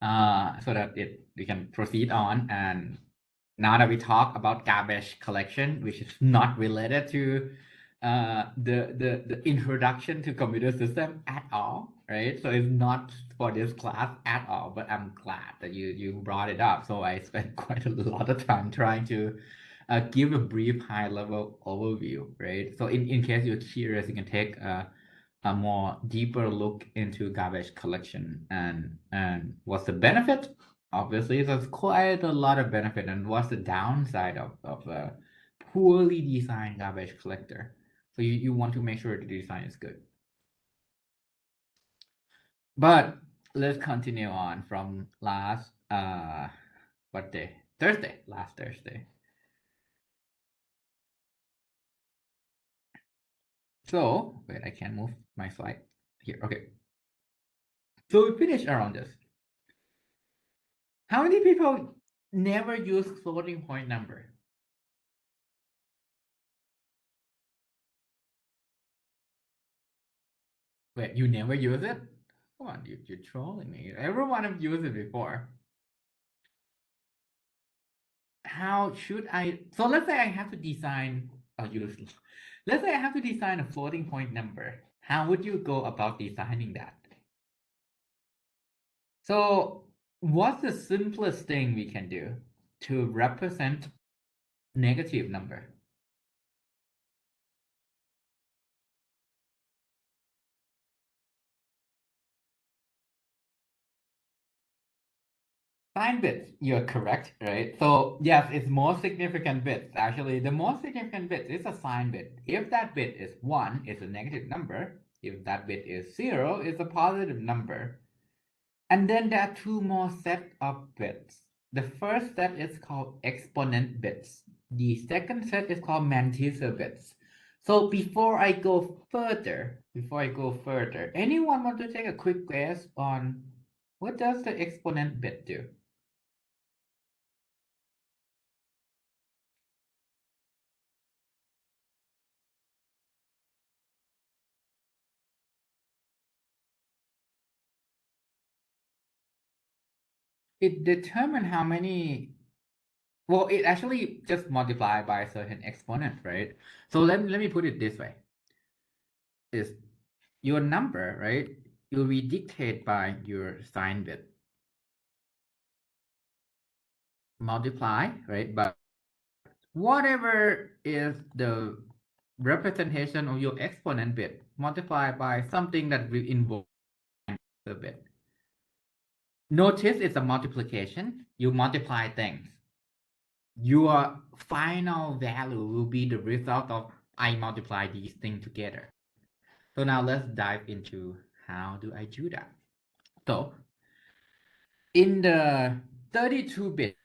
so that we can proceed on. And now that we talk about garbage collection, which is not related to the introduction to computer system at all, right? So it's not for this class at all, but I'm glad that you brought it up. So I spent quite a lot of time trying to give a brief high level overview, right? So in case you're curious, you can take a more deeper look into garbage collection and what's the benefit. Obviously there's quite a lot of benefit, and what's the downside of a poorly designed garbage collector. So you want to make sure the design is good. But let's continue on from last what day? Thursday, last Thursday. So wait, I can't move my slide here. Okay, so we finished around this. How many people never use floating point number? Wait, you never use it? Come on, you're trolling me. Everyone have used it before. How should I? So let's say I have to design let's say I have to design a floating point number. How would you go about designing that? So what's the simplest thing we can do to represent negative number? Sign bits, you're correct, right? So yes, it's most significant bits. Actually, the most significant bit is a sign bit. If that bit is 1, it's a negative number. If that bit is 0, it's a positive number. And then there are two more sets of bits. The first set is called exponent bits. The second set is called Mantissa bits. So before I go further, anyone want to take a quick guess on what does the exponent bit do? It determines how many, well, it actually just multiply by a certain exponent, right? So let me put it this way. Is your number, right? You'll be dictated by your sign bit. Multiply, right? But whatever is the representation of your exponent bit, multiply by something that will involve the bit. Notice it's a multiplication. You multiply things. Your final value will be the result of I multiply these things together. So now let's dive into how do I do that. So in the 32-bit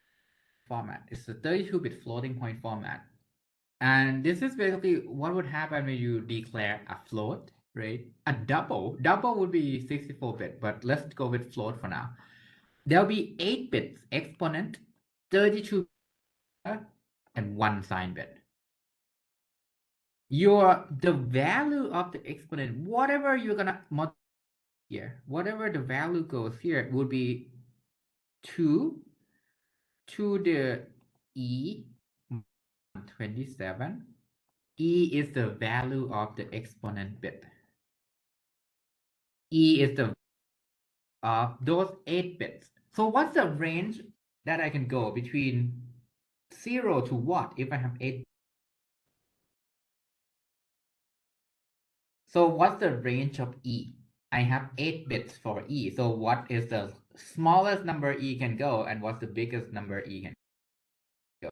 format, it's a 32-bit floating point format. And this is basically what would happen when you declare a float, right? A double would be 64-bit, but let's go with float for now. There'll be 8 bits exponent, 32 and 1 sign bit. The value of the exponent, whatever you're gonna multiply here, whatever the value goes here would be 2 to the e 27. E is the value of the exponent bit. E is the of those 8 bits. So what's the range that I can go between 0 to what if I have 8? So what's the range of E? I have 8 bits for E. So what is the smallest number E can go, and what's the biggest number E can go?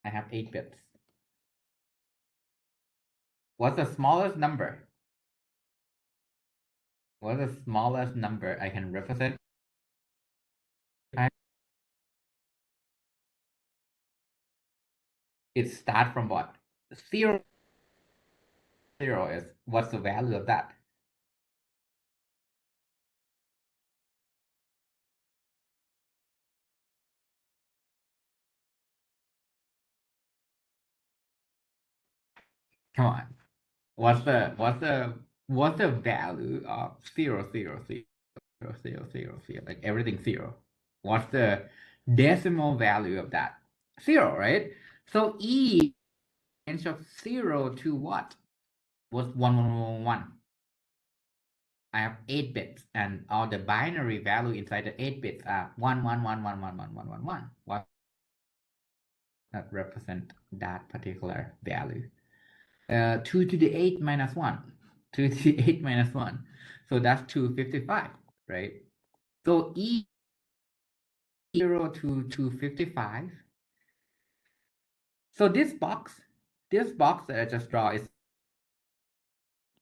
I have 8 bits. What's the smallest number? What's the smallest number I can represent? It starts from what? 0. 0 is what's the value of that? Come on. What's the value of 0, 0, 0? 0, like everything 0. What's the decimal value of that? 0, right? So E range of 0 to what? Was 1, I have 8 bits, and all the binary value inside the 8 bits are 1, 1, 1, 1, 1, 1, 1, 1, 1. What that represent that particular value? 2 to the 8 minus 1. 2 to the 8 minus 1. So that's 255, right? So E 0 to 255. So this box that I just draw is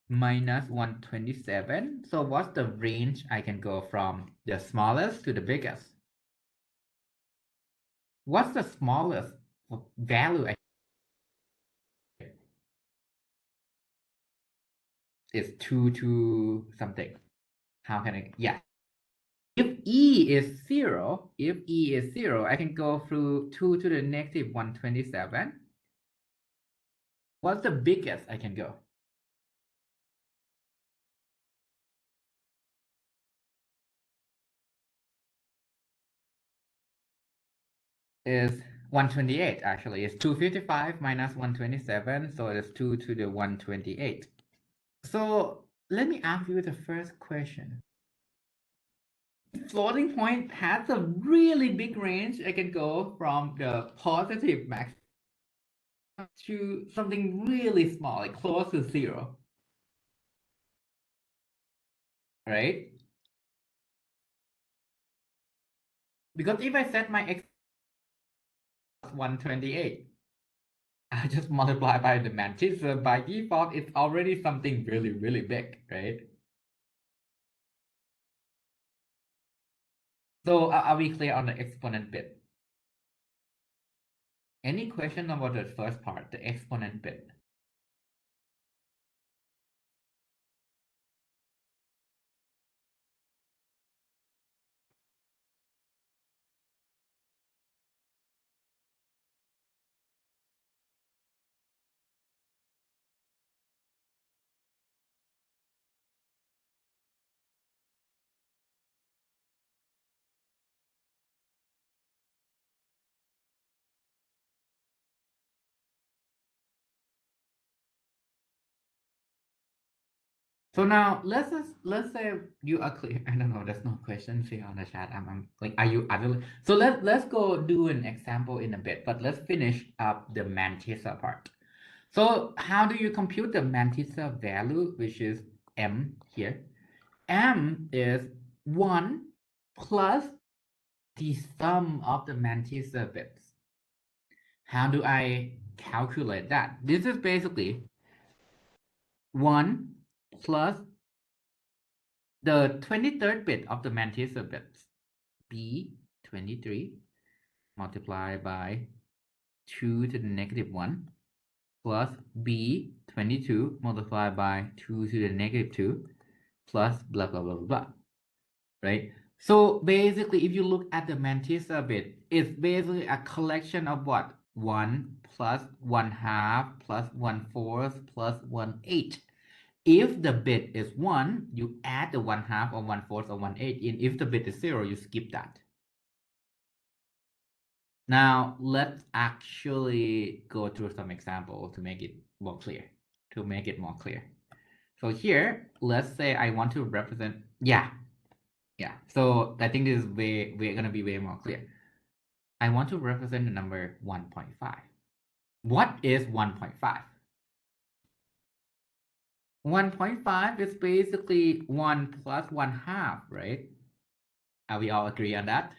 minus 127. So what's the range I can go from the smallest to the biggest? What's the smallest value is 2 to something? How can I? Yeah. If E is 0, I can go through 2 to the negative 127. What's the biggest I can go? Is 128 actually. It's 255 minus 127, so it's 2 to the 128. So let me ask you the first question. Floating point has a really big range. I can go from the positive max to something really small, like close to 0. Right? Because if I set my x 128, I just multiply by the Mantissa. By default, it's already something really, really big, right? So are we clear on the exponent bit? Any question about the first part, the exponent bit? So now let's say you are clear. I don't know. There's no questions here on the chat. I'm like, are you other? So let's go do an example in a bit. But let's finish up the Mantissa part. So how do you compute the Mantissa value, which is m here? M is 1 plus the sum of the Mantissa bits. How do I calculate that? This is basically 1 plus the 23rd bit of the Mantissa bits, B23, multiplied by 2 to the negative 1, plus B22 multiplied by 2 to the negative 2, plus blah, blah, blah, blah, blah, right? So basically, if you look at the Mantissa bit, it's basically a collection of what? 1 plus 1/2 plus 1/4 plus 1/8. If the bit is 1, you add the 1/2 or 1/4 or 1/8 in. If the bit is 0, you skip that. Now, let's actually go through some example to make it more clear. So here, let's say I want to represent, yeah. So I think this is we're gonna be way more clear. I want to represent the number 1.5. What is 1.5? 1.5 is basically 1 plus 1/2, right? Are we all agree on that?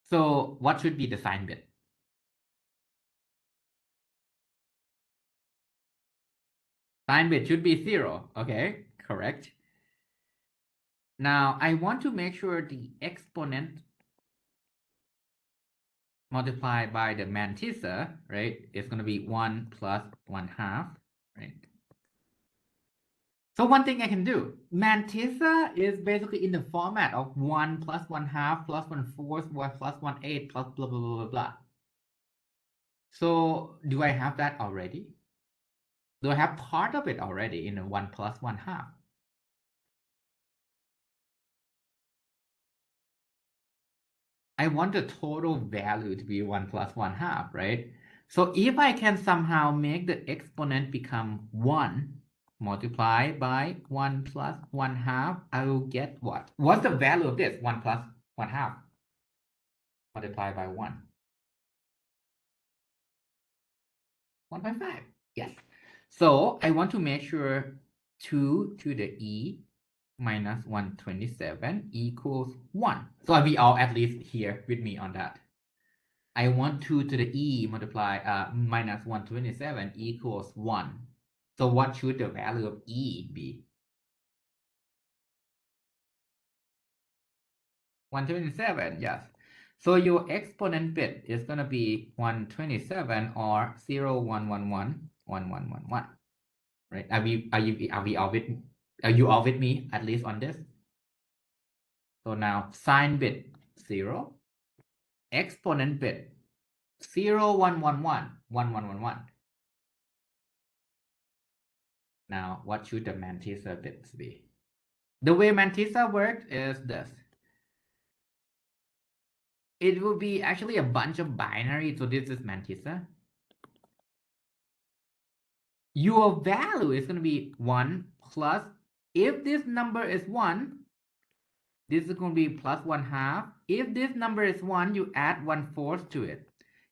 So what should be the sign bit? Sign bit should be 0. Okay, correct. Now I want to make sure the exponent multiplied by the Mantissa, right, is going to be 1 plus 1/2, right? So one thing I can do, Mantissa is basically in the format of 1 plus 1/2 plus 1/4 plus 1/8 plus blah, blah, blah, blah, blah. So do I have that already? Do I have part of it already in a 1 plus 1 half? I want the total value to be 1 plus 1 half, right? So if I can somehow make the exponent become 1 multiplied by 1 plus 1 half, I will get what? What's the value of this? 1 plus 1 half multiplied by 1. 1.5. Yes. So I want to make sure 2 to the e minus 127 equals 1. So I'll be all at least here with me on that. I want 2 to the e multiply minus 127 equals 1. So what should the value of e be? 127, yes. So your exponent bit is going to be 127 or 0, 1, 1, 1, 1, 1, 1, 1. Right? Are you all with me at least on this? So now sign bit 0, exponent bit 0, 1, 1, 1, 1, 1, 1, 1. Now what should the Mantissa bits be? The way Mantissa works is this. It will be actually a bunch of binary. So this is Mantissa. Your value is going to be 1 plus, if this number is 1, this is going to be plus 1 half. If this number is 1, you add 1/4 to it.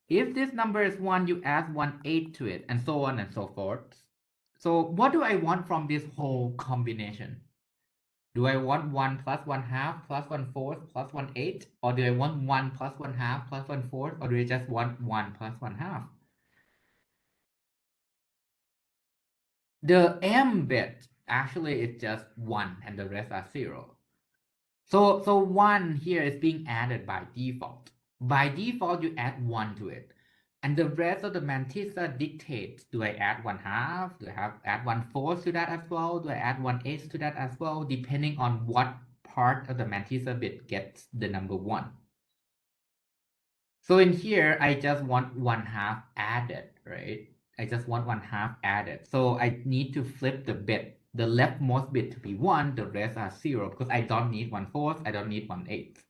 If this number is 1, you add 1/8 to it, and so on and so forth. So what do I want from this whole combination? Do I want 1 plus 1 half plus 1/4 plus 1/8? Or do I want 1 plus 1 half plus 1/4? Or do I just want 1 plus 1 half? The m bit actually is just 1 and the rest are 0. So 1 here is being added by default. By default, you add 1 to it. And the rest of the Mantissa dictates, do I add 1 half? Do I add 1/4 to that as well? Do I add 1/8 to that as well? Depending on what part of the Mantissa bit gets the number 1. So in here, I just want 1 half added, right? I just want 1 half added. So I need to flip the bit, the leftmost bit to be 1, the rest are 0, because I don't need 1/4, I don't need 1/8.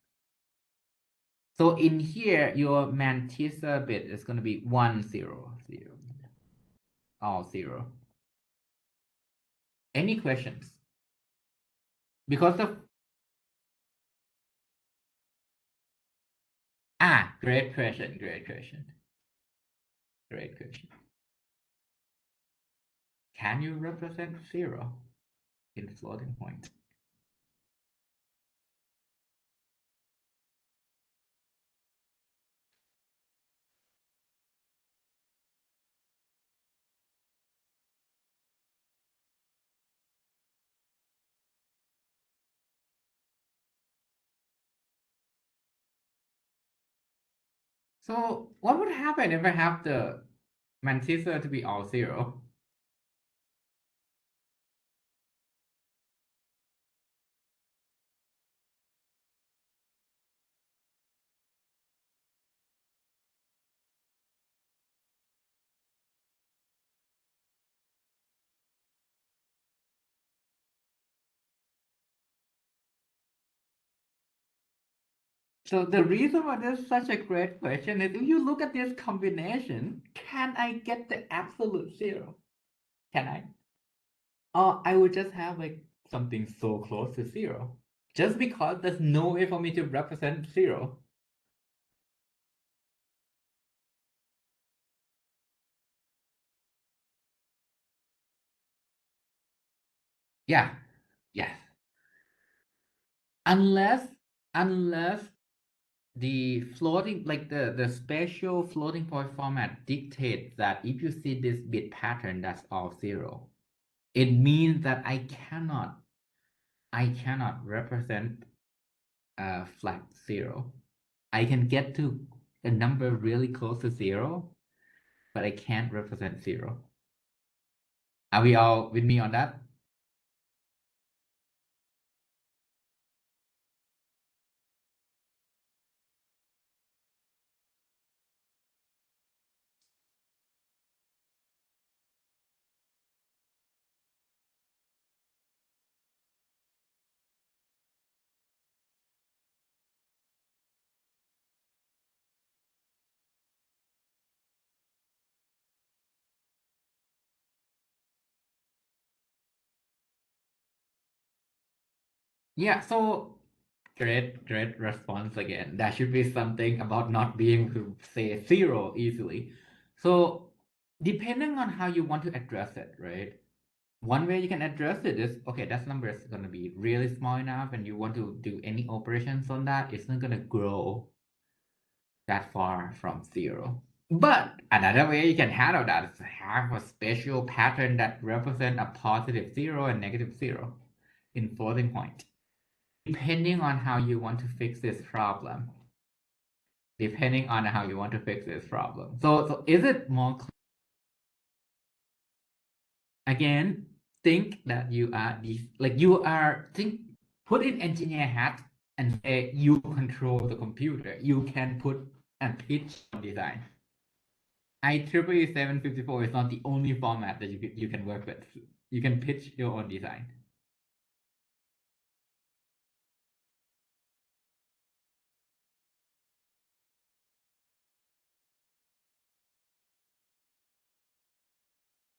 So in here, your Mantissa bit is going to be 1, 0, 0, all 0. Any questions? Because of great question, great question. Great question. Can you represent 0 in floating point? So what would happen if I have the Mantissa to be all 0? So the reason why this is such a great question is if you look at this combination, can I get the absolute 0? Can I? Or I would just have like something so close to 0. Just because there's no way for me to represent 0. Yeah, yes. Unless the floating, like the special floating point format dictates that if you see this bit pattern, that's all 0. It means that I cannot represent a flat 0. I can get to a number really close to 0, but I can't represent 0. Are we all with me on that? Yeah, so great response again. That should be something about not being able to say zero easily. So depending on how you want to address it, right? One way you can address it is, okay, that number is going to be really small enough and you want to do any operations on that, it's not going to grow that far from zero. But another way you can handle that is to have a special pattern that represent a positive zero and negative zero in floating point. Depending on how you want to fix this problem. Depending on how you want to fix this problem. So is it more again, think that you are these like you are think put in engineer hat and say you control the computer. You can put and pitch design. IEEE 754 is not the only format that you can work with. You can pitch your own design.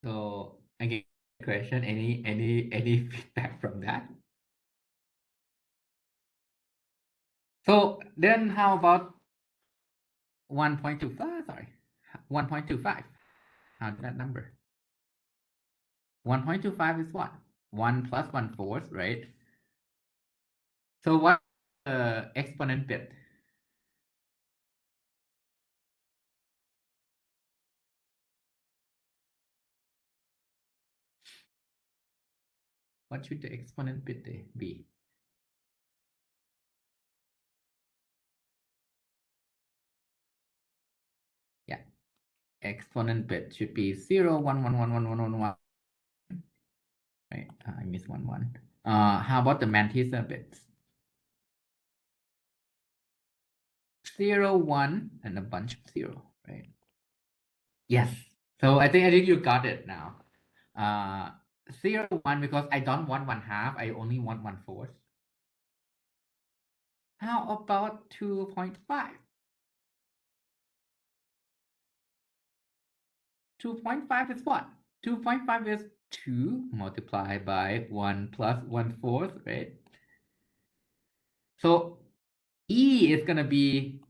So again, question, any feedback from that? So then how about 1.25? Sorry, 1.25. How's that number? 1.25 is what? 1 plus 1/4, right? So what exponent bit? What should the exponent bit be? Yeah, exponent bit should be 0, 1, 1, 1, 1, 1, 1, 1. Right, I missed 1, 1. How about the Mantissa bits? 0, 1, and a bunch of 0, right? Yes. So I think you got it now. 0, 1, because I don't want 1/2, I only want 1/4. How about 2.5? 2.5 is what? 2.5 is 2 multiplied by 1 plus 1/4, right? So E is going to be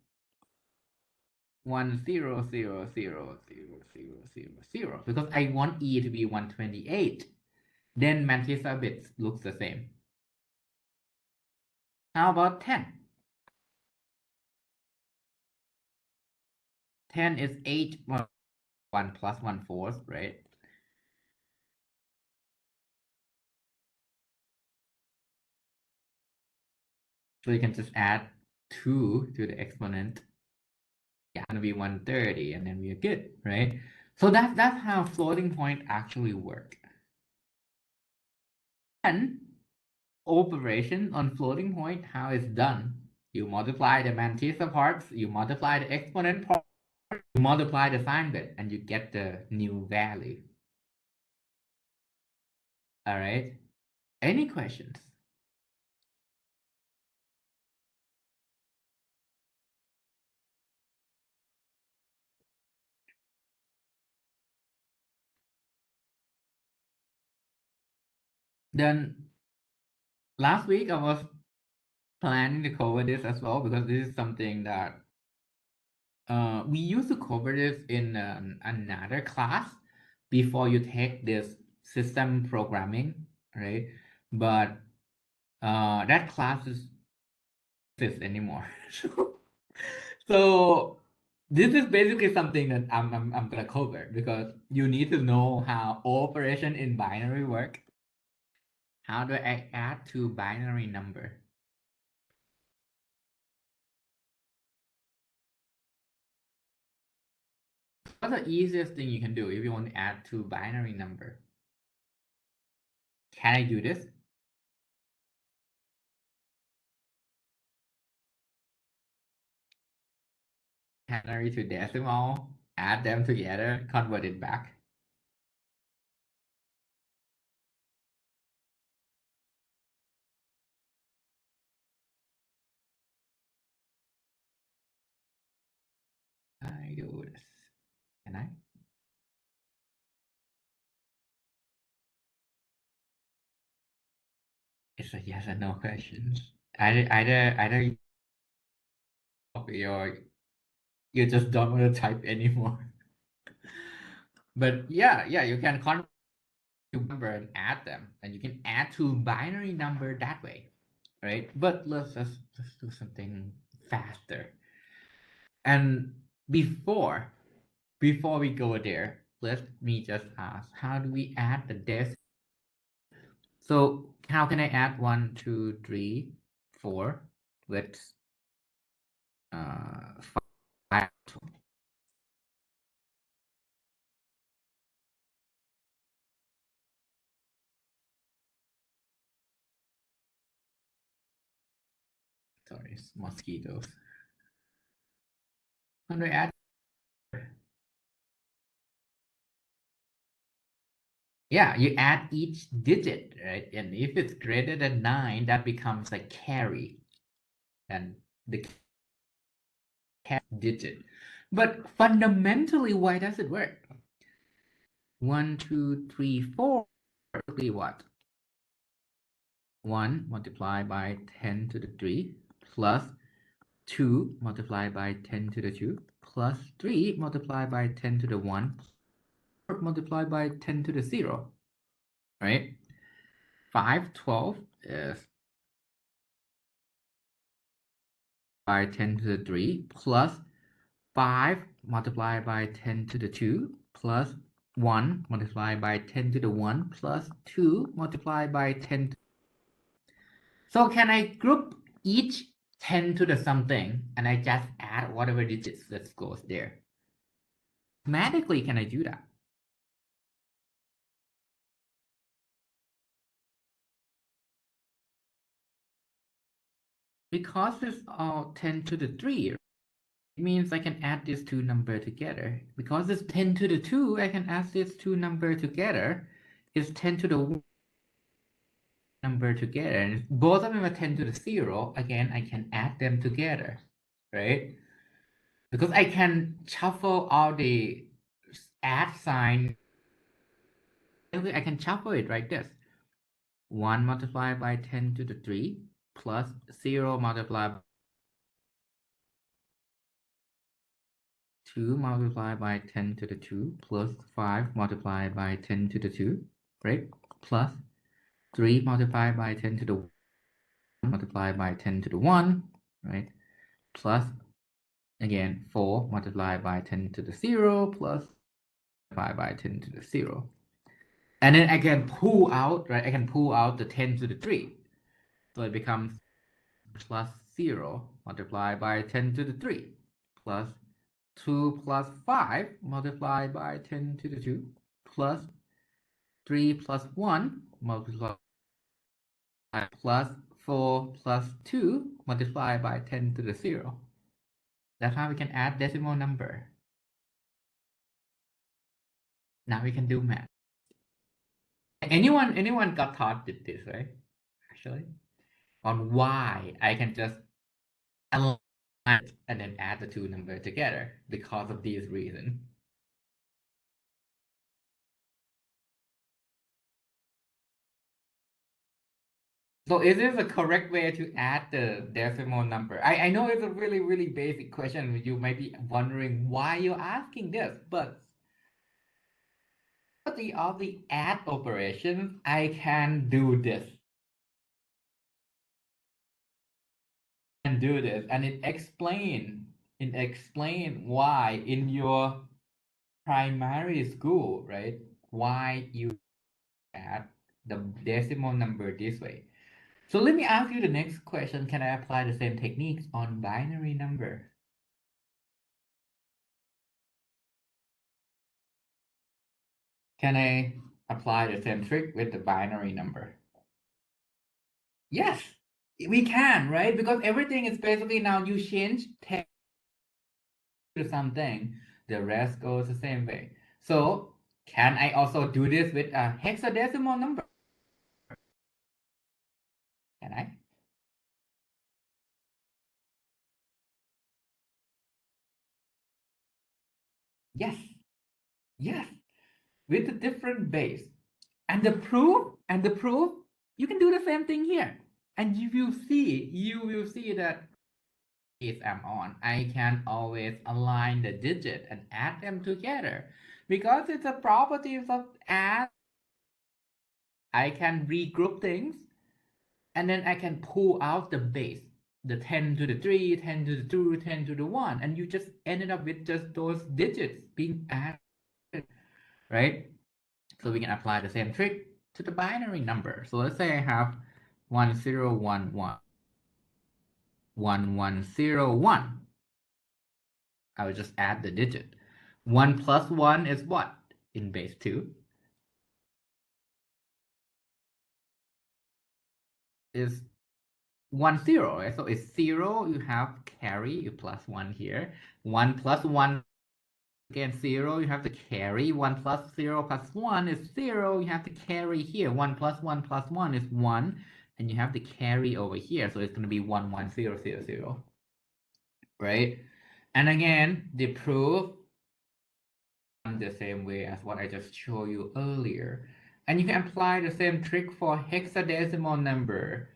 1, 0, 0, 0, 0, 0, 0, 0, because I want E to be 128. Then Mantissa bits looks the same. How about 10? 10 is 8, 1 plus 1/4, right? So you can just add 2 to the exponent. Yeah, it's going to be 130, and then we are good, right? So that's how floating point actually work. And operation on floating point, how it's done. You multiply the Mantissa parts, you multiply the exponent part, you multiply the sign bit, and you get the new value. All right. Any questions? Then last week I was planning to cover this as well because this is something that we used to cover this in another class before you take this system programming, right? But that class is exist anymore. So this is basically something that I'm gonna cover because you need to know how operation in binary work. How do I add to binary number? What's the easiest thing you can do if you want to add to binary number? Can I do this? Binary to decimal, add them together, convert it back. I do this. Can I? It's a yes or no question. Either or you just don't want to type anymore. But yeah, you can convert to number and add them, and you can add to binary number that way, right? But let's do something faster. And before before we go there, let me just ask, how do we add the decimal? So how can I add 1, 2, 3, 4? Let's 5. Sorry, it's mosquitoes. How do I add? Yeah, you add each digit, right? And if it's greater than 9, that becomes a carry. And the digit. But fundamentally, why does it work? 1, 2, 3, 4. What? 1 multiplied by 10 to the 3 plus 2 multiplied by 10 to the 2 plus 3 multiplied by 10 to the 1 multiplied by 10 to the 0, right? 512 is by 10 to the 3 plus 5 multiplied by 10 to the 2 plus 1 multiplied by 10 to the 1 plus 2 multiplied by 10. So can I group each 10 to the something and I just add whatever digits that goes there? Mathematically, can I do that? Because it's all 10 to the 3, it means I can add these two numbers together. Because it's 10 to the 2, I can add these two numbers together. It's 10 to the 1 number together. And both of them are 10 to the 0. Again, I can add them together, right? Because I can shuffle all the add sign. I can shuffle it like this. 1 multiplied by 10 to the 3 plus 0 multiplied by 2 multiplied by 10 to the 2 plus 5 multiplied by 10 to the 2, right? Plus 3 multiplied by 10 to the 1 multiplied by 10 to the 1, right? Plus, again, 4 multiplied by 10 to the 0 plus multiplied by 10 to the 0. And then I can pull out, right? I can pull out the 10 to the 3. So it becomes plus 0 multiplied by 10 to the 3 plus 2 plus 5 multiplied by 10 to the 2 plus 3 plus 1 multiplied plus 4 plus 2 multiplied by 10 to the 0. That's how we can add decimal number. Now we can do math. Anyone got taught this, right? Actually, on why I can just align it and then add the two numbers together because of these reasons. So is this a correct way to add the decimal number? I know it's a really basic question. You might be wondering why you're asking this, but all the add operations, I can do this. And do this, and it explain why in your primary school, right? Why you add the decimal number this way. So let me ask you the next question. Can I apply the same techniques on binary number? Can I apply the same trick with the binary number? Yes, we can, right? Because everything is basically now you change text to something, the rest goes the same way. So can I also do this with a hexadecimal number? Can I? Yes, yes, with a different base. And the proof You can do the same thing here. And you will see that if I'm on, I can always align the digit and add them together. Because it's a properties of add, I can regroup things and then I can pull out the base, the 10 to the 3, 10 to the 2, 10 to the 1, and you just ended up with just those digits being added, right? So we can apply the same trick to the binary number. So let's say I have 1011, 1101. I will just add the digit. 1 plus 1 is what in base 2? Is 1 0, right? So it's 0, you have carry, you plus 1 here. 1 plus 1, again 0, you have to carry. 1 plus 0 plus 1 is 0, you have to carry here. 1 plus 1 plus 1 is 1, and you have to carry over here. So it's going to be 1 1 0 0 0, right? And again, the proof the same way as what I just showed you earlier. And you can apply the same trick for hexadecimal number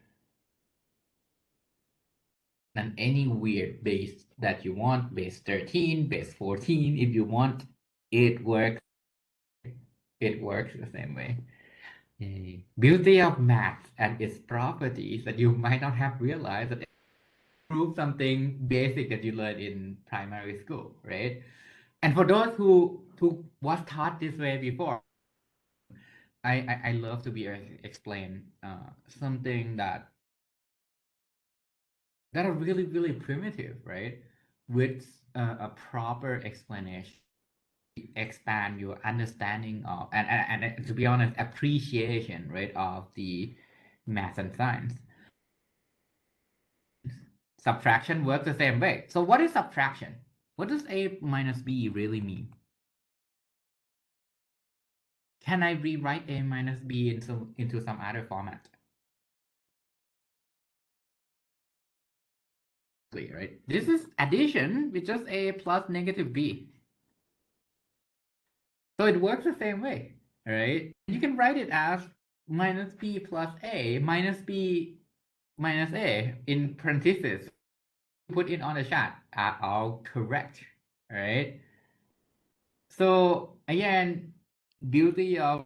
and any weird base that you want, base 13, base 14, if you want, it works. It works the same way. Beauty of math and its properties that you might not have realized that prove something basic that you learned in primary school, right? And for those who was taught this way before, I love to be explain something that are really primitive, right? With a proper explanation, expand your understanding of and to be honest, appreciation, right, of the math and science. Subtraction works the same way. So what is subtraction? What does a minus b really mean? Can I rewrite a minus b into some other format? Right? This is addition with just a plus negative b. So it works the same way, right? You can write it as minus b plus a minus b minus a in parentheses. Put it on the chat are all correct, right? So again, beauty of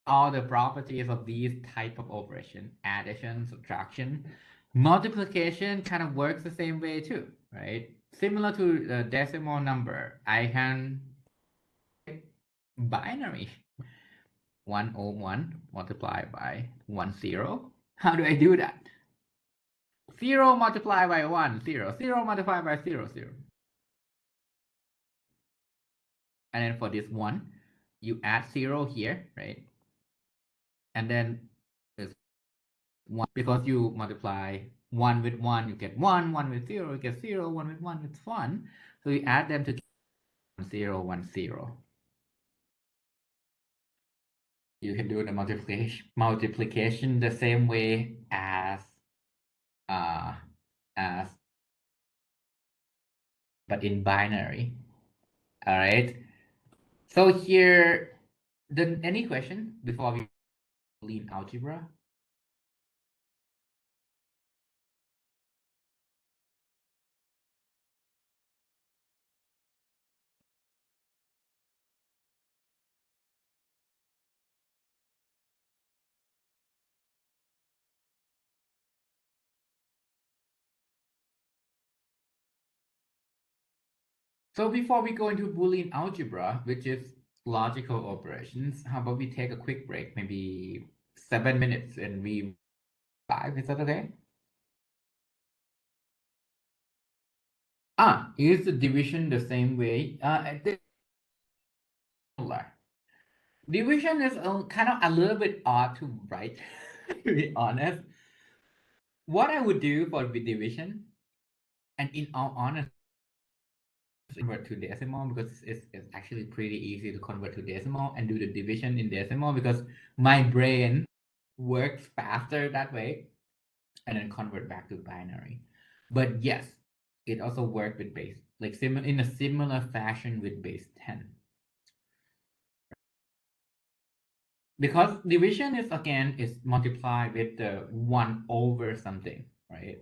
all the properties of these type of operation, addition, subtraction, multiplication kind of works the same way too, right? Similar to the decimal number, I can binary 101 multiplied by 10. How do I do that? 0 multiplied by 1, 0. 0 multiplied by 0, 0. And then for this 1, you add 0 here, right? And then it's 1, because you multiply 1 with 1, you get 1, 1 with 0, you get 0, 1 with 1, it's 1. So you add them to 0, 1, 0. You can do the multiplication the same way as but in binary. All right. So here, then any question before we Boolean algebra? So before we go into Boolean algebra, which is logical operations, how about we take a quick break, maybe 7 minutes, and we 5, is that okay? Is the division the same way? Division is kind of a little bit odd to write, to be honest. What I would do for the division, and in all honesty, convert to decimal because it's actually pretty easy to convert to decimal and do the division in decimal because my brain works faster that way and then convert back to binary. But yes, it also worked with base, like similar in a similar fashion with base 10. because division is again is multiplied with the 1 over something, right?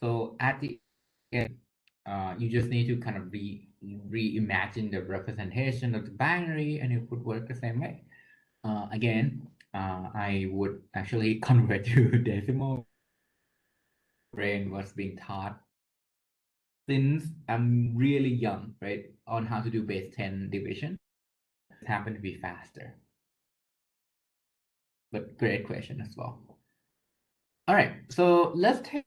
So at the end, you just need to kind of reimagine the representation of the binary, and it would work the same way. Again, I would actually convert to decimal. Brain was being taught since I'm really young, right, on how to do base 10 division. It happened to be faster, but great question as well. All right, so let's take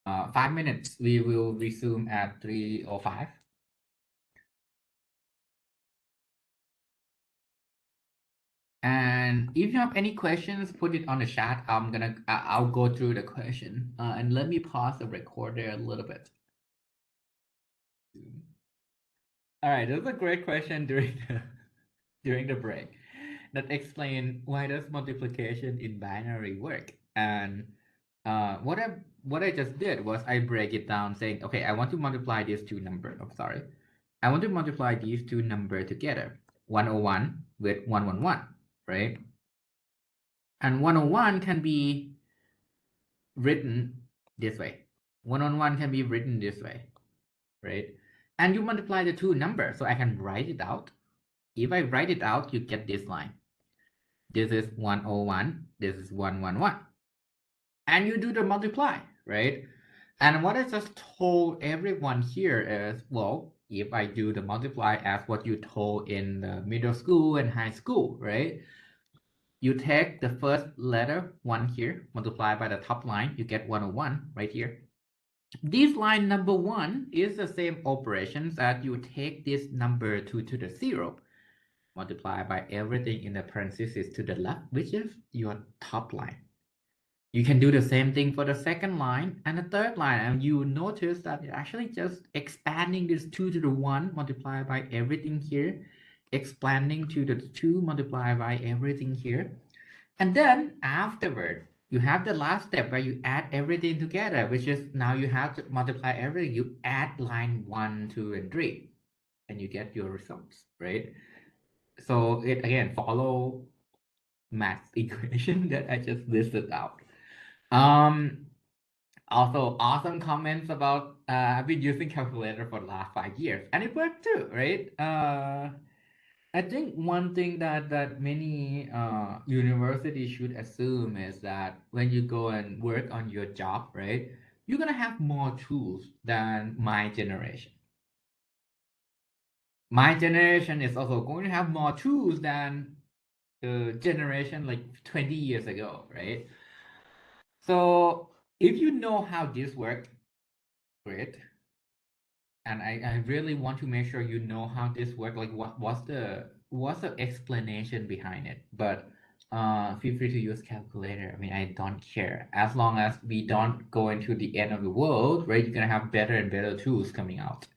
5 minutes. We will resume at 3:05. And if you have any questions, put it on the chat. I'll go through the question. And let me pause the recorder a little bit. All right, this is a great question during the break that explain why does multiplication in binary work. And what I just did was I break it down saying, okay, I want to multiply these two numbers. I'm sorry. I want to multiply these two numbers together, 101 with 111, right? And 101 can be written this way. 111 can be written this way, right? And you multiply the two numbers, so I can write it out. If I write it out, you get this line. This is 101, this is 111. And you do the multiply, right? And what I just told everyone here is, well, if I do the multiply as what you told in the middle school and high school, right? You take the first letter 1 here, multiply by the top line, you get 101 right here. This line number 1 is the same operations as you take this number 2 to the 0, multiply by everything in the parentheses to the left, which is your top line. You can do the same thing for the second line and the third line, and you notice that it's actually just expanding this 2 to the 1 multiplied by everything here, expanding to the 2 multiplied by everything here. And then afterward, you have the last step where you add everything together, which is now you have to multiply everything. You add line 1, 2, and 3, and you get your results, right? So it again follow math equation that I just listed out. Also awesome comments about I've been using calculator for the last 5 years, and it worked too, right? I think one thing that many universities should assume is that when you go and work on your job, right, you're gonna have more tools than my generation. My generation is also going to have more tools than the generation like 20 years ago, right? So if you know how this works, great. And I really want to make sure you know how this works. Like what's the explanation behind it? But feel free to use calculator. I mean, I don't care as long as we don't go into the end of the world, right? You're gonna have better and better tools coming out.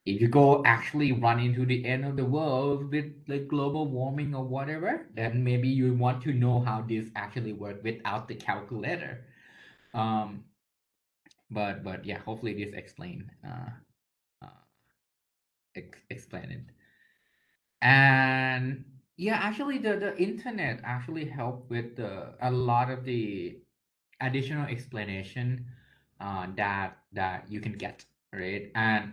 If you go actually run into the end of the world with like global warming or whatever, then maybe you want to know how this actually works without the calculator. Um, but yeah, hopefully this uh, explain it. And yeah, actually the internet actually helped with a lot of the additional explanation that you can get, right? And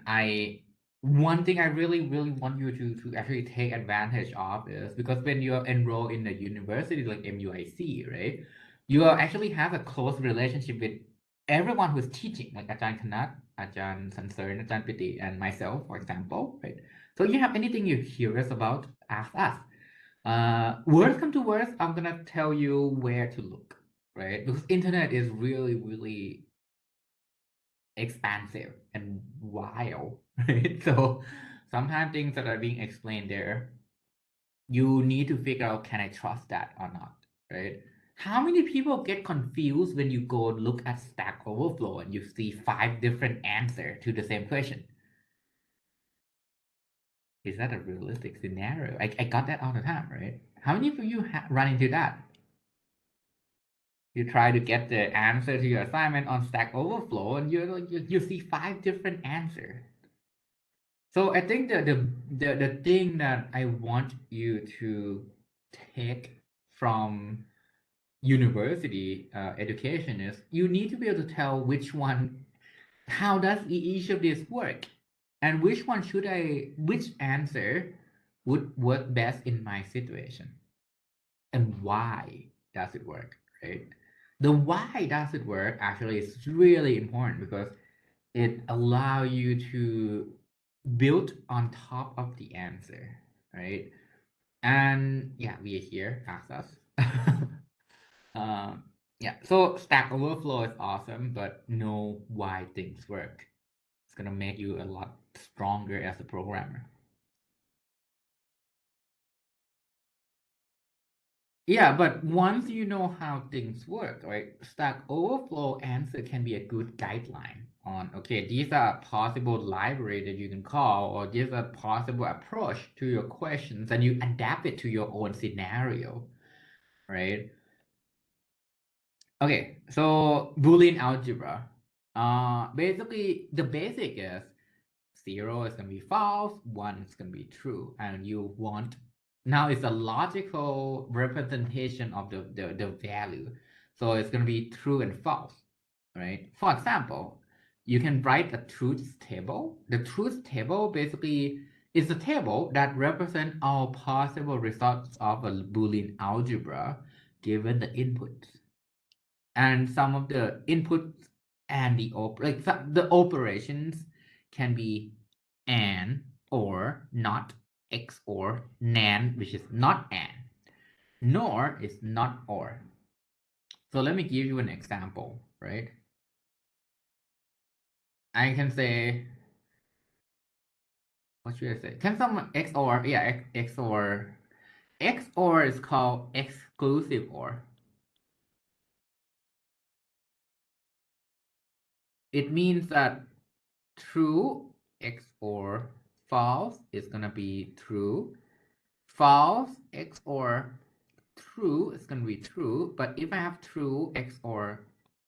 one thing I really want you to actually take advantage of is because when you're enrolled in a university like MUIC, right, you actually have a close relationship with everyone who's teaching, like Ajahn Kanat, Ajahn Sansern, Ajahn Piti, and myself, for example, right? So you have anything you're curious about, ask us. Worst come to worst, I'm gonna tell you where to look, right? Because internet is really expansive and wild, right? So sometimes things that are being explained there, you need to figure out, can I trust that or not, right? How many people get confused when you go look at Stack Overflow and you see 5 different answers to the same question? Is that a realistic scenario? I got that all the time, right? How many of you run into that? You try to get the answer to your assignment on Stack Overflow, and you see 5 different answers. So I think the thing that I want you to take from university education is you need to be able to tell which one, how does each of these work, and which one should which answer would work best in my situation, and why does it work, right? The why does it work actually is really important because it allows you to build on top of the answer, right? And yeah, we are here, ask us. um, yeah, so Stack Overflow is awesome, but know why things work. It's gonna make you a lot stronger as a programmer. Yeah, but once you know how things work, right? Stack Overflow answer can be a good guideline on, okay, these are possible library that you can call, or these are possible approach to your questions, and you adapt it to your own scenario, right? Okay, so Boolean algebra. Basically, the basic is 0 is going to be false, 1 is going to be true, and you want, now it's a logical representation of the value. So it's going to be true and false, right? For example, you can write a truth table. The truth table basically is a table that represents all possible results of a Boolean algebra given the inputs. And some of the inputs and the operations can be and, or, not, x, or, nan, which is not and, nor is not or. So let me give you an example, right? I can say, what should I say? Can someone x, or, yeah, x, or, x, or is called exclusive or. It means that true x, or false is gonna be true. False x, or true is going to be true, but if I have true x, or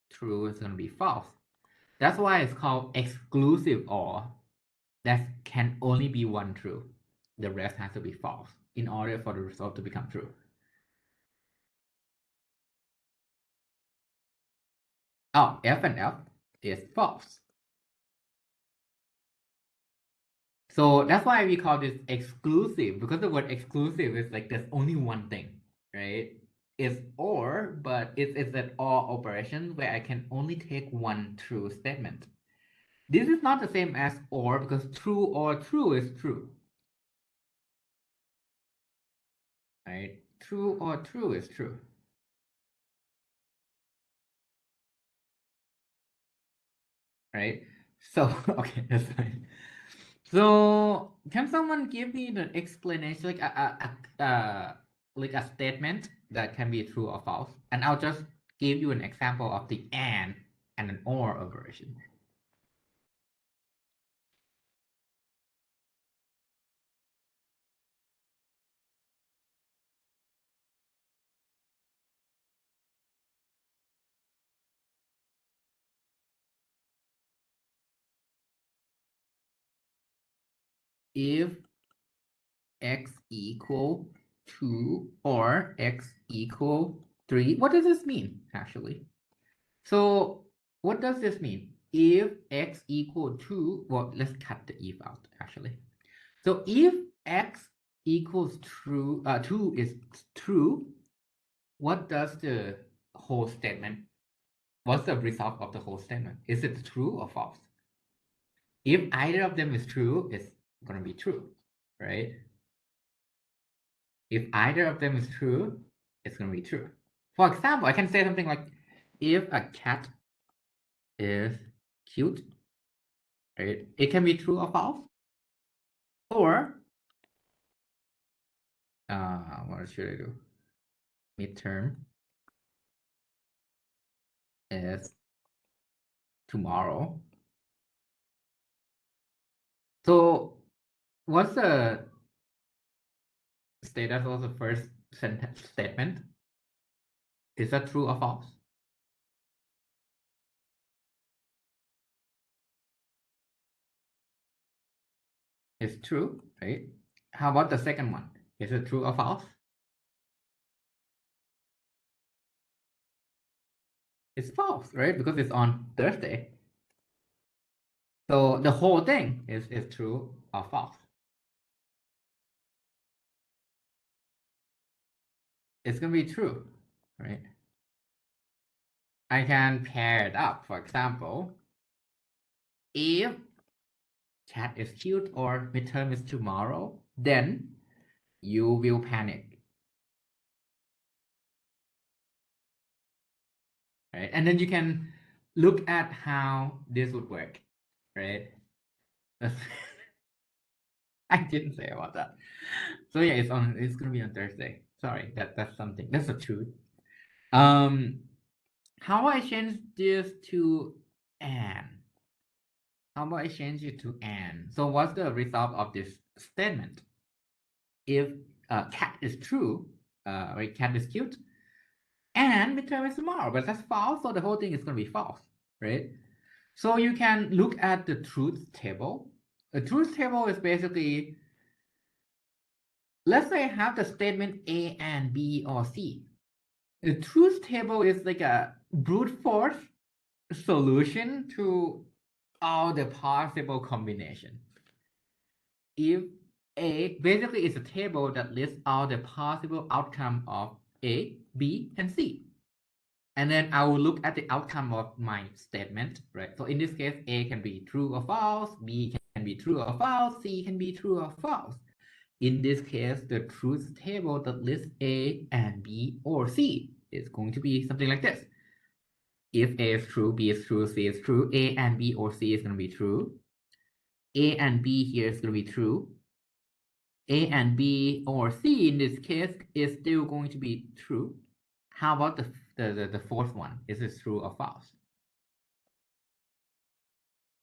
true, it's going to be false. That's why it's called exclusive or. That can only be one true. The rest has to be false in order for the result to become true. Oh, f and f is false. So that's why we call this exclusive, because the word exclusive is like there's only one thing, right? It's or, but it's an or operation where I can only take one true statement. This is not the same as or, because true or true is true, right? True or true is true, right? So, okay, that's fine. So, can someone give me the explanation, like a statement that can be true or false? And I'll just give you an example of the and an or operation. If x equal 2 or x equal 3, what does this mean, actually? So what does this mean? If x equal 2, well, let's cut the if out, actually. So if x equals true, 2 is true, what does the whole statement, what's the result of the whole statement? Is it true or false? If either of them is true, it's going to be true, right? If either of them is true, it's going to be true. For example, I can say something like, if a cat is cute, right? It can be true or false. Or, what should I do? Midterm is tomorrow. So, what's the status of the first sentence statement? Is that true or false? It's true, right? How about the second one? Is it true or false? It's false, right? Because it's on Thursday. So the whole thing is true or false. It's going to be true, right? I can pair it up. For example, if chat is cute or midterm is tomorrow, then you will panic, right? And then you can look at how this would work, right? I didn't say about that. So yeah, it's gonna be on Thursday. Sorry, that's something. That's the truth. How I change this to an? How about I change it to an? So what's the result of this statement? If cat is true, right, cat is cute, and midterm is tomorrow, but that's false, so the whole thing is going to be false, right? So you can look at the truth table. A truth table is basically, let's say I have the statement A and B or C. The truth table is like a brute force solution to all the possible combinations. If A basically is a table that lists all the possible outcome of A, B, and C. And then I will look at the outcome of my statement, right? So in this case, A can be true or false, B can be true or false, C can be true or false. In this case, the truth table that lists A and B or C is going to be something like this. If A is true, B is true, C is true, A and B or C is going to be true. A and B here is going to be true. A and B or C in this case is still going to be true. How about the fourth one? Is this true or false?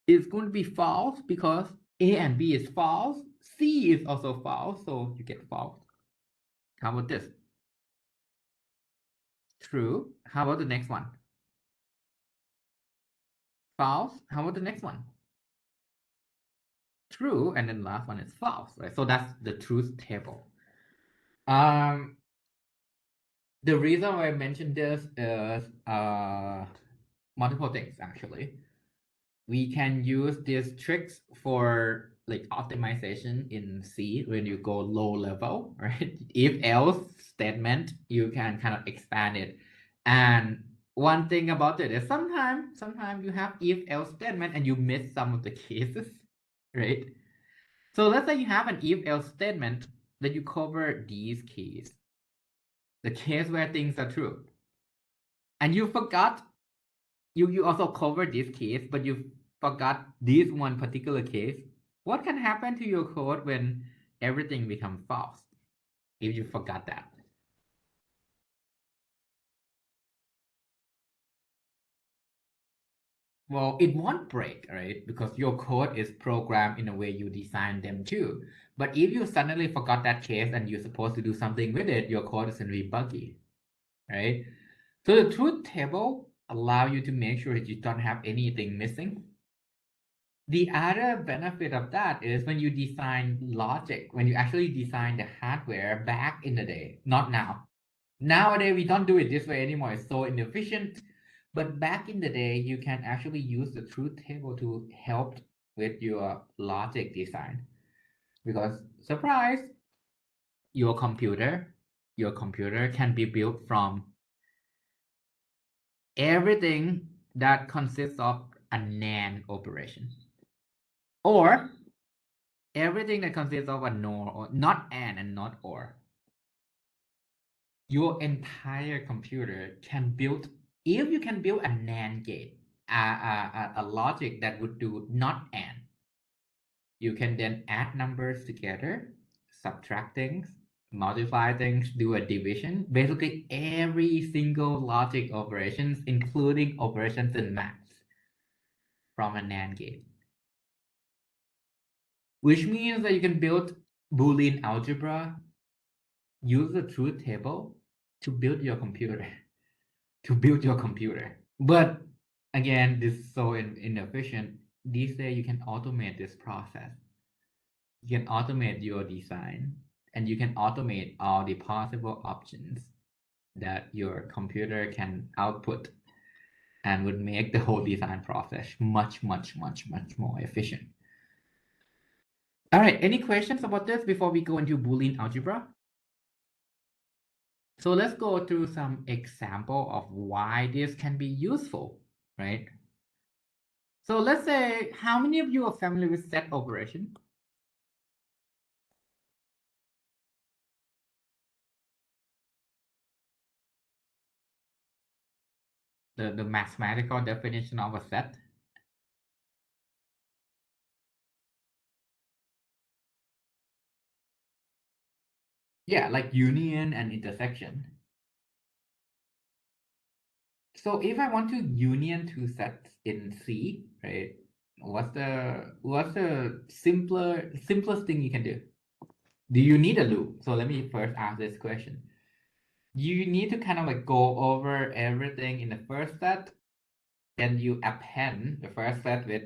It's going to be false because A and B is false. C is also false, so you get false. How about this? True. How about the next one? False. How about the next one? True. And then the last one is false, right? So that's the truth table. The reason why I mentioned this is multiple things actually. We can use these tricks for like optimization in C when you go low level, right? If else statement, you can kind of expand it. And one thing about it is sometimes you have if else statement and you miss some of the cases, right? So let's say you have an if else statement that you cover these keys, the case where things are true, and you forgot you also covered this case, but you forgot this one particular case. What can happen to your code when everything becomes false if you forgot that? Well, it won't break, right? Because your code is programmed in a way you design them to. But if you suddenly forgot that case and you're supposed to do something with it, your code is going to be buggy, right? So the truth table allow you to make sure that you don't have anything missing. The other benefit of that is when you design logic, when you actually design the hardware back in the day, not now. Nowadays, we don't do it this way anymore. It's so inefficient. But back in the day, you can actually use the truth table to help with your logic design. Because, surprise, your computer can be built from everything that consists of a NAND operation. Or everything that consists of a NOR, or not and not or. Your entire computer can build, if you can build a NAND gate, a logic that would do not and, you can then add numbers together, subtract things, multiply things, do a division. Basically, every single logic operations, including operations in maths, from a NAND gate. Which means that you can build Boolean algebra, use the truth table to build your computer. To build your computer. But again, this is so inefficient. These days, you can automate this process. You can automate your design, and you can automate all the possible options that your computer can output. and would make the whole design process much more efficient. All right, any questions about this before we go into Boolean algebra? So let's go through some example of why this can be useful, right? So let's say, how many of you are familiar with set operation? The mathematical definition of a set? Yeah, like union and intersection. So if I want to union two sets in C, right? What's the simplest thing you can do? Do you need a loop? So let me first ask this question. You need to kind of like go over everything in the first set, then you append the first set with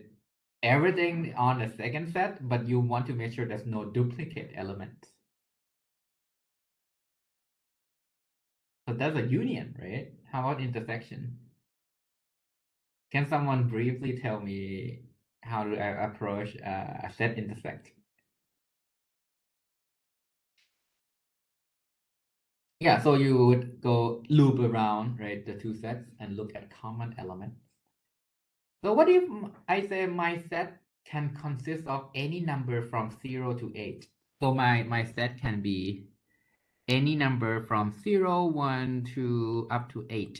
everything on the second set, but you want to make sure there's no duplicate elements. So that's a union, right? How about intersection? Can someone briefly tell me how to approach a set intersect? Yeah, so you would go loop around, right, the two sets and look at common elements. So what if I say my set can consist of any number from 0 to 8? So my set can be any number from 0, 1 to up to 8.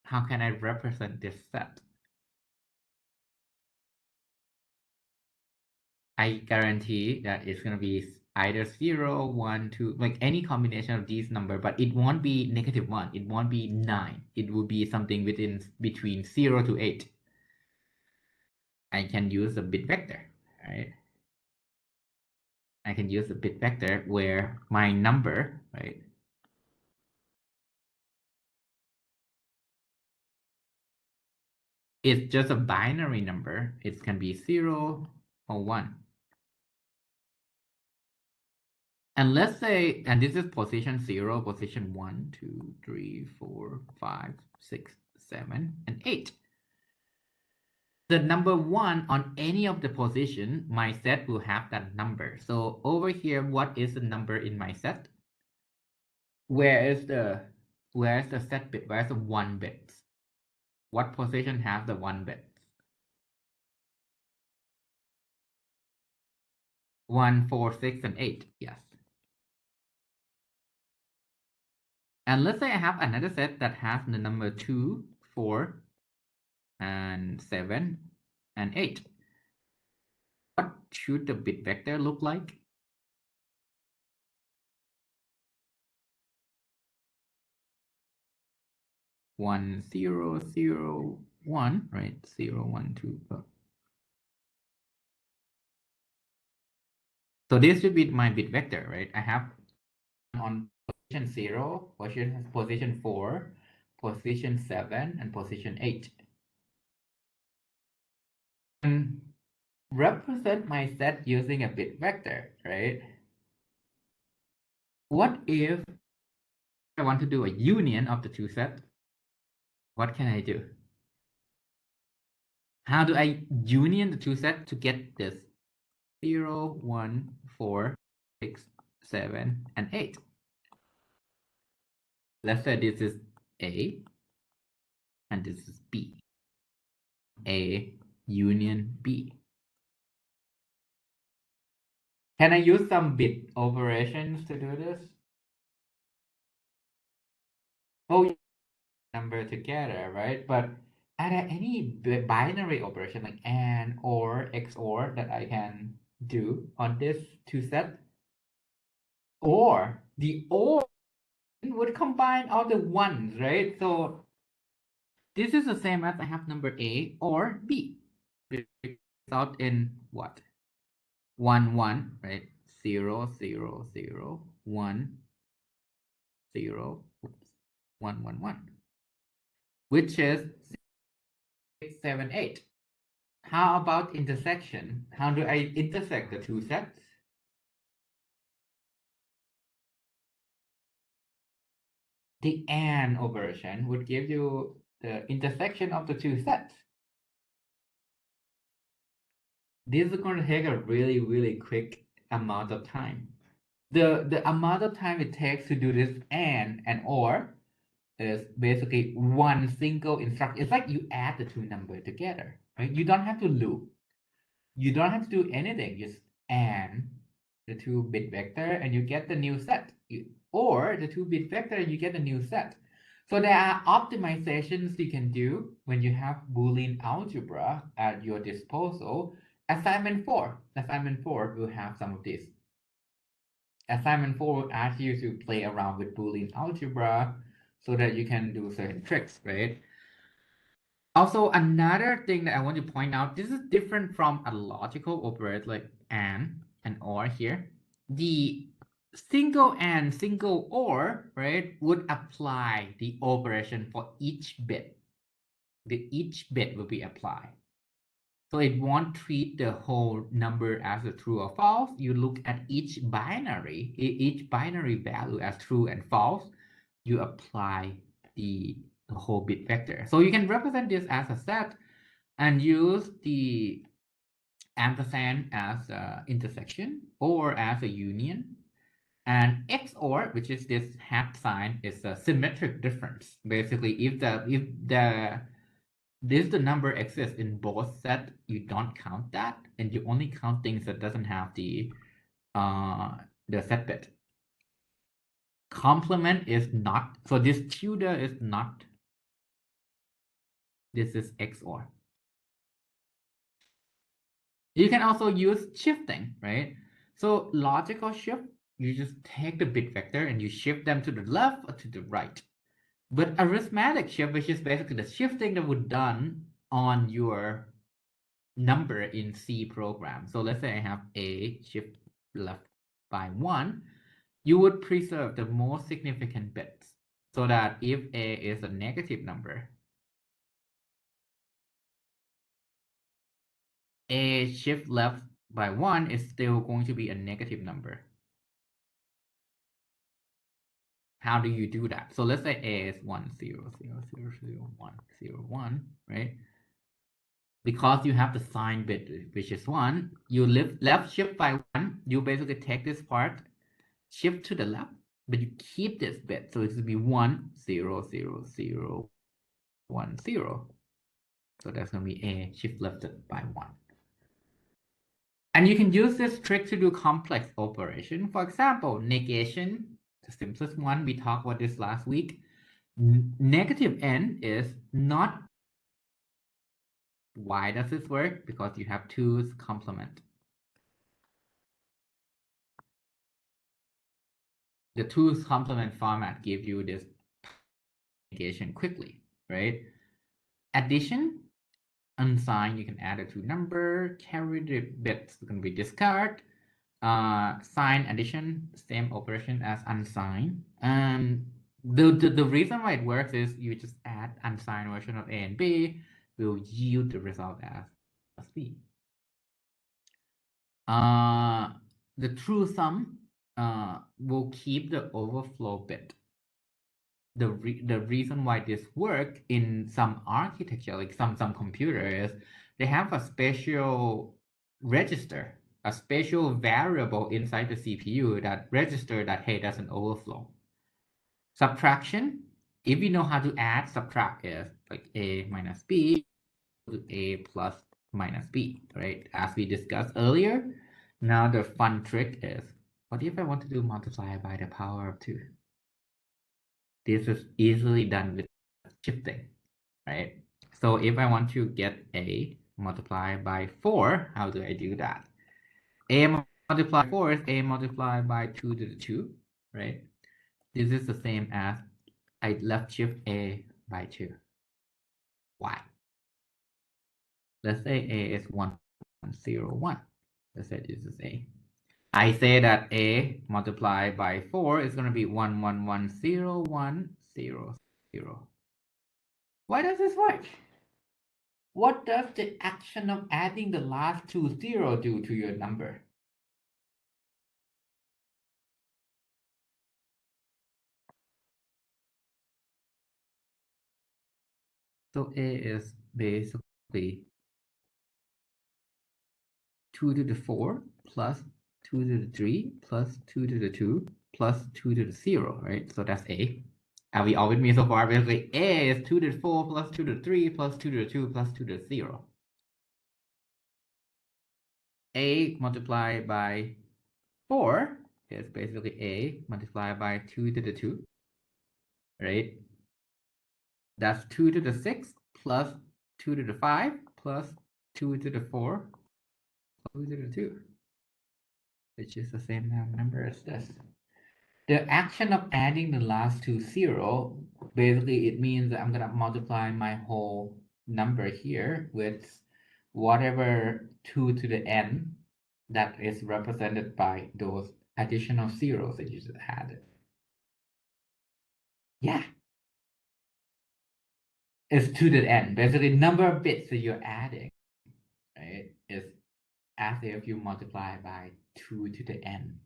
How can I represent this set? I guarantee that it's going to be either 0, 1, 2, like any combination of these numbers, but it won't be -1. It won't be 9. It will be something between 0 to 8. I can use a bit vector, right? I can use a bit vector where my number, right, is just a binary number. It can be 0 or 1. And let's say, and this is position 0, position 1, 2, 3, 4, 5, 6, 7, and 8. The number 1 on any of the position, my set will have that number. So over here, what is the number in my set? Where is the set bit? Where's the 1 bit? What position has the 1 bit? 1, 4, 6, and 8. Yes. And let's say I have another set that has the number 2, 4, and 7, and 8. What should the bit vector look like? One, zero, zero, one, right? 0, 1, 2. So this should be my bit vector, right? I have on position 0, position 4, position 7, and position 8. And represent my set using a bit vector, right? What if I want to do a union of the two sets? What can I do? How do I union the two sets to get this 0, 1, 4, 6, 7, and 8? Let's say this is A and this is B. A union B. Can I use some bit operations to do this? Oh, number together, right? But are there any binary operation like AND, OR, XOR that I can do on this two set? Or the OR would combine all the ones, right? So this is the same as I have number A or B. Result in what? 1, 1, right? 0, 0, 0, 1, 0, 1, 1, 1, which is 6, 7, 8. How about intersection? How do I intersect the two sets? the AND operation would give you the intersection of the two sets. This is going to take a really, really quick amount of time. The amount of time it takes to do this and or is basically one single instruction. It's like you add the two numbers together, right? You don't have to loop. You don't have to do anything. Just AND the 2-bit vector and you get the new set. Or the 2-bit vector and you get a new set. So there are optimizations you can do when you have Boolean algebra at your disposal. Assignment 4 will have some of this. Assignment 4 will ask you to play around with Boolean algebra so that you can do certain tricks, right? Also, another thing that I want to point out, this is different from a logical operator like and or here. The single and single or, right, would apply the operation for each bit. Each bit will be applied. So it won't treat the whole number as a true or false. You look at each binary value as true and false. You apply the whole bit vector. So you can represent this as a set and use the ampersand as an intersection or as a union. And XOR, which is this hat sign, is a symmetric difference. Basically, if the number exists in both sets, you don't count that, and you only count things that doesn't have the set bit. Complement is not, so this tilde is not. This is XOR. You can also use shifting, right? So logical shift, you just take the bit vector and you shift them to the left or to the right. But arithmetic shift, which is basically the shifting that would done on your number in C program. So let's say I have A shift left by 1. You would preserve the most significant bits so that if A is a negative number, A shift left by 1 is still going to be a negative number. How do you do that? So let's say A is 1, 0, 0, 0, 0, 1, 0, 1, right? Because you have the sign bit, which is 1, you left shift by 1, you basically take this part, shift to the left, but you keep this bit. So it will be 1, 0, 0, 0, 1, 0. So that's going to be A shift left by 1. And you can use this trick to do complex operation. For example, negation, the simplest one, we talked about this last week. Negative n is not. Why does this work? Because you have 2's complement. The 2's complement format gives you this negation quickly, right? Addition, unsigned, you can add a 2 number, carry the bits can be discard. Sign addition, same operation as unsigned. The reason why it works is you just add unsigned version of A and B, will yield the result as B. The true sum will keep the overflow bit. The reason why this work in some architecture, like some computer, is they have a special register, a special variable inside the CPU that register that, hey, that's an overflow. Subtraction, if you know how to add, subtract is like A minus B to A plus minus B, right? As we discussed earlier. Now the fun trick is, what if I want to do multiply by the power of 2? This is easily done with shifting, right? So if I want to get A multiplied by 4, how do I do that? A multiplied by 4 is A multiplied by 2 to the 2, right? This is the same as I left shift A by 2. Why? Let's say A is 1, 0, 1. Let's say this is A. I say that A multiplied by 4 is going to be 1, 1, 1, 0, 1, 0, 0. Why does this work? What does the action of adding the last 2 zeros do to your number? So A is basically 2 to the 4 plus 2 to the 3 plus 2 to the 2 plus 2 to the 0, right? So that's A. And we all with me so far, basically A is 2 to the 4 plus 2 to the 3 plus 2 to the 2 plus 2 to the 0. A multiplied by 4 is basically A multiplied by 2 to the 2, right? That's 2 to the 6 plus 2 to the 5 plus 2 to the 4 plus 2 to the 2, which is the same number as this. The action of adding the last two 0, basically it means that I'm going to multiply my whole number here with whatever 2 to the n that is represented by those additional zeros that you just had. Yeah. It's 2 to the n. Basically, number of bits that you're adding, right, is as if you multiply by 2 to the n.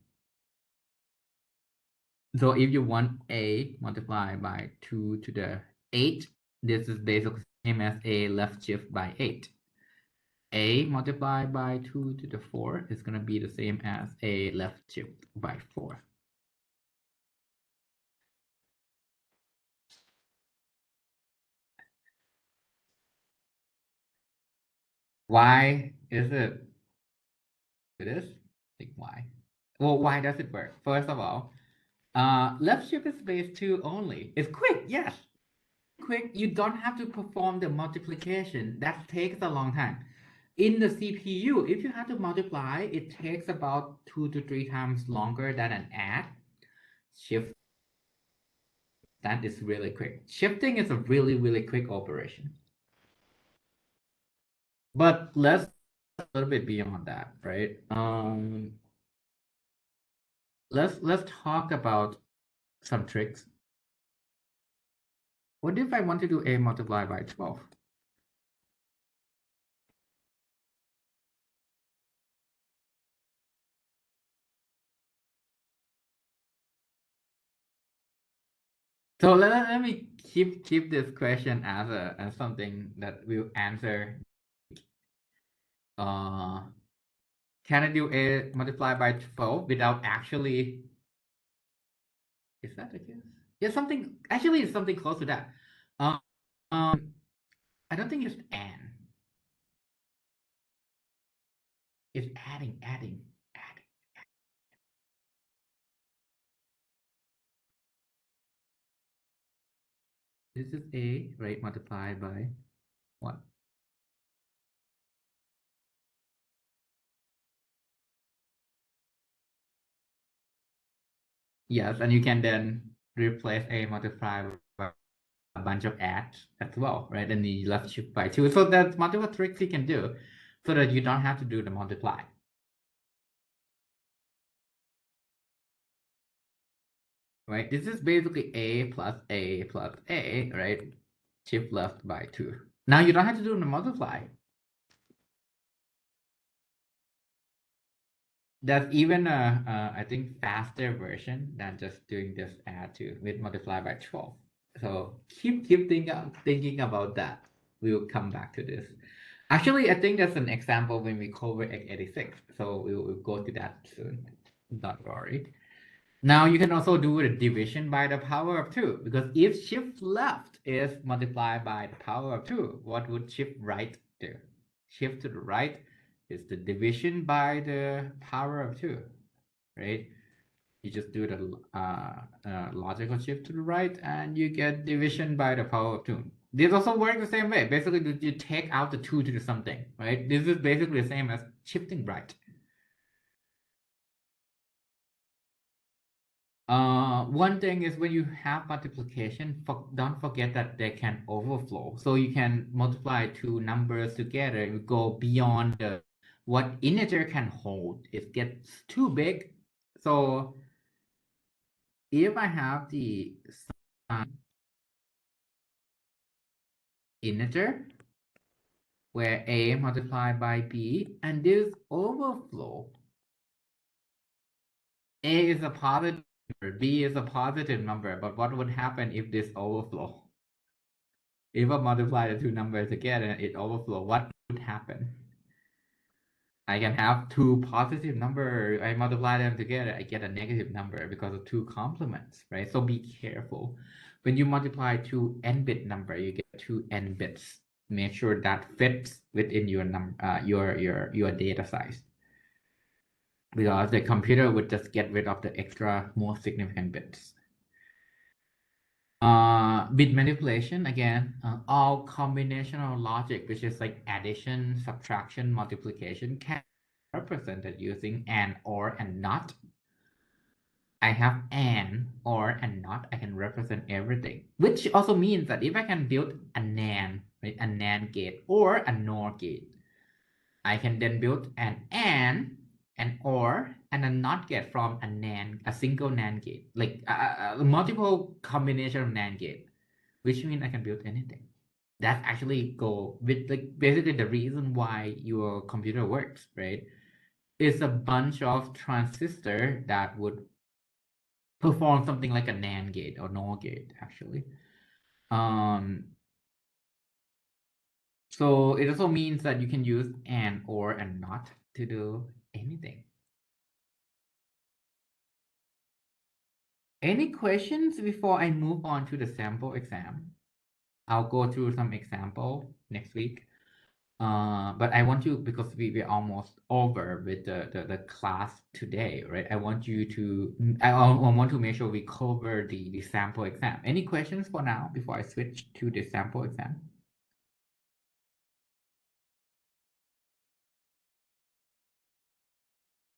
So if you want A multiplied by 2 to the 8, this is basically the same as A left shift by 8. A multiplied by 2 to the 4 is going to be the same as A left shift by 4. Why is it? It is? Think why? Well, why does it work? First of all, left shift is base 2 only. It's quick, yes. Quick, you don't have to perform the multiplication. That takes a long time. In the CPU, if you have to multiply, it takes about 2 to 3 times longer than an add. Shift, that is really quick. Shifting is a really, really quick operation. But let's a little bit beyond that, right? Let's talk about some tricks. What if I want to do A multiplied by 12? So let me keep this question as something that we'll answer. Can I do A multiplied by 12 without actually? Is that the case? Yeah, something actually it's something close to that. Um, I don't think it's and. It's adding. This is A, right, multiplied by what? Yes, and you can then replace A multiplied by a bunch of adds as well, right? And you left shift by 2. So there's multiple tricks you can do so that you don't have to do the multiply. Right? This is basically A plus A plus A, right? Shift left by 2. Now you don't have to do the multiply. There's even I think faster version than just doing this add to with multiply by 12. So keep thinking about that. We'll come back to this. Actually, I think that's an example when we cover x86. So we'll go to that soon. Don't worry. Now you can also do the division by the power of 2, because if shift left is multiplied by the power of 2, what would shift right do? Shift to the right is the division by the power of 2, right? You just do the logical shift to the right and you get division by the power of 2. This also works the same way. Basically, you take out the 2 to do something, right? This is basically the same as shifting right. One thing is when you have multiplication, don't forget that they can overflow. So you can multiply two numbers together, you go beyond what integer can hold. It gets too big. So if I have the integer where a multiplied by b and this overflow, a is a positive number, b is a positive number, but what would happen if this overflow? If I multiply the two numbers together and it overflow, what would happen? I can have two positive numbers. I multiply them together, I get a negative number because of two complements, right? So be careful. When you multiply two n-bit number, you get two n bits. Make sure that fits within your your data size, because the computer would just get rid of the extra more significant bits. Bit manipulation, again, all combinational logic, which is like addition, subtraction, multiplication, can be represented using and, or, and not. I have and, or, and not. I can represent everything, which also means that if I can build a NAND, right, a NAND gate or a NOR gate, I can then build an or, and a NOT gate from a NAND, a single NAND gate, like a multiple combination of NAND gate, which means I can build anything. That's actually go with like basically the reason why your computer works, right? It's a bunch of transistors that would perform something like a NAND gate or NOR gate, actually. So it also means that you can use and, or, and not to do anything. Any questions before I move on to the sample exam? I'll go through some example next week. But I want you, because we're almost over with the class today, right? I want you to, I want to make sure we cover the sample exam. Any questions for now before I switch to the sample exam?